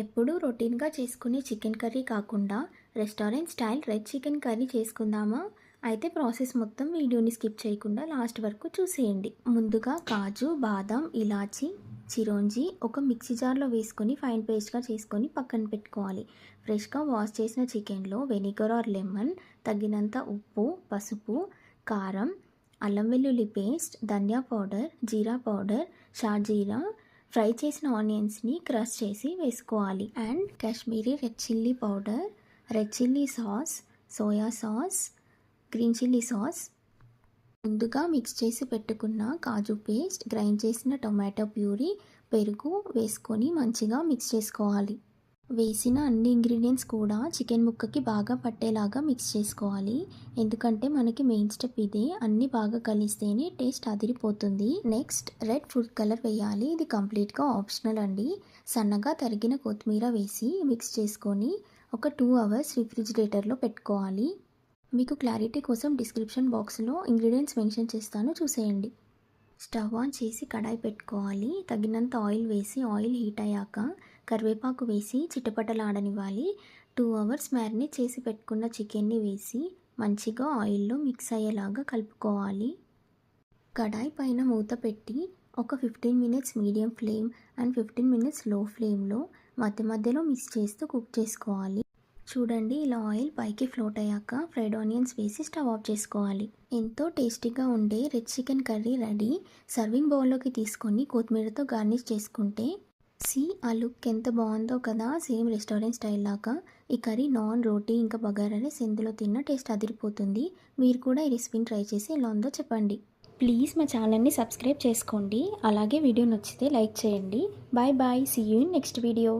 ఎప్పుడూ రొటీన్‌గా చేసుకునే చికెన్ కర్రీ కాకుండా restaurant style red chicken curry చేసుకుందామా? అయితే ప్రాసెస్ మొత్తం వీడియోని స్కిప్ చేయకుండా లాస్ట్ వరకు చూసేయండి. ముందుగా కాజు, బాదాం, ఇలాచి, చిరోంజి ఒక మిక్సీ జార్‌లో వేసుకొని ఫైన్ పేస్ట్‌గా చేసుకొని పక్కన పెట్టుకోవాలి. ఫ్రెష్‌గా వాష్ చేసిన చికెన్‌లో వెనిగర్ ఆర్ లెమన్, తగినంత ఉప్పు, పసుపు, కారం, అల్లం వెల్లుల్లి పేస్ట్, ధనియా పౌడర్, జీరా పౌడర్, షాజీరా, ఫ్రై చేసిన ఆనియన్స్ని క్రష్ చేసి వేసుకోవాలి. And Kashmiri red chilli powder, red chilli sauce, soya sauce, green chilli sauce, ముందుగా మిక్స్ చేసి పెట్టుకున్న కాజు పేస్ట్, గ్రైండ్ చేసిన టొమాటో ప్యూరీ, పెరుగు వేసుకొని మంచిగా మిక్స్ చేసుకోవాలి. వేసిన అన్ని ఇంగ్రీడియంట్స్ కూడా చికెన్ ముక్కకి బాగా పట్టేలాగా మిక్స్ చేసుకోవాలి. ఎందుకంటే మనకి మెయిన్ స్టెప్ ఇదే. అన్నీ బాగా కలిస్తేనే టేస్ట్ అదిరిపోతుంది. నెక్స్ట్ రెడ్ ఫుడ్ కలర్ వేయాలి. ఇది కంప్లీట్గా ఆప్షనల్ అండి. సన్నగా తరిగిన కొత్తిమీర వేసి మిక్స్ చేసుకొని ఒక 2 అవర్స్ రిఫ్రిజిరేటర్లో పెట్టుకోవాలి. మీకు క్లారిటీ కోసం డిస్క్రిప్షన్ బాక్స్లో ఇంగ్రీడియంట్స్ మెన్షన్ చేస్తాను, చూసేయండి. స్టవ్ ఆన్ చేసి కడాయి పెట్టుకోవాలి. తగినంత ఆయిల్ వేసి ఆయిల్ హీట్ అయ్యాక కరివేపాకు వేసి చిటపటలాడనివ్వాలి. 2 అవర్స్ మ్యారినేట్ చేసి పెట్టుకున్న చికెన్ని వేసి మంచిగా ఆయిల్లో మిక్స్ అయ్యేలాగా కలుపుకోవాలి. కడాయి పైన మూత పెట్టి ఒక 15 minutes medium flame and 15 minutes లో ఫ్లేమ్లో మధ్య మధ్యలో మిక్స్ చేస్తూ కుక్ చేసుకోవాలి. చూడండి, ఇలా ఆయిల్ పైకి ఫ్లోట్ అయ్యాక ఫ్రైడ్ ఆనియన్స్ వేసి స్టవ్ ఆఫ్ చేసుకోవాలి. ఎంతో టేస్టీగా ఉండే red chicken curry ready. Serving బౌల్లోకి తీసుకొని కొత్తిమీరతో గార్నిష్ చేసుకుంటే ఆ లుక్ ఎంత బాగుందో కదా, సేమ్ రెస్టారెంట్ స్టైల్ లాగా. ఈ కర్రీ నాన్, రోటీ ఇంకా బగారా రైస్ ఎందులో తిన్నా టేస్ట్ అదిరిపోతుంది. మీరు కూడా ఈ రెసిపీని ట్రై చేసి ఎలా ఉందో చెప్పండి. ప్లీజ్ మా ఛానల్ని సబ్స్క్రైబ్ చేసుకోండి. అలాగే వీడియో నచ్చితే లైక్ చేయండి. Bye bye, see you in next video.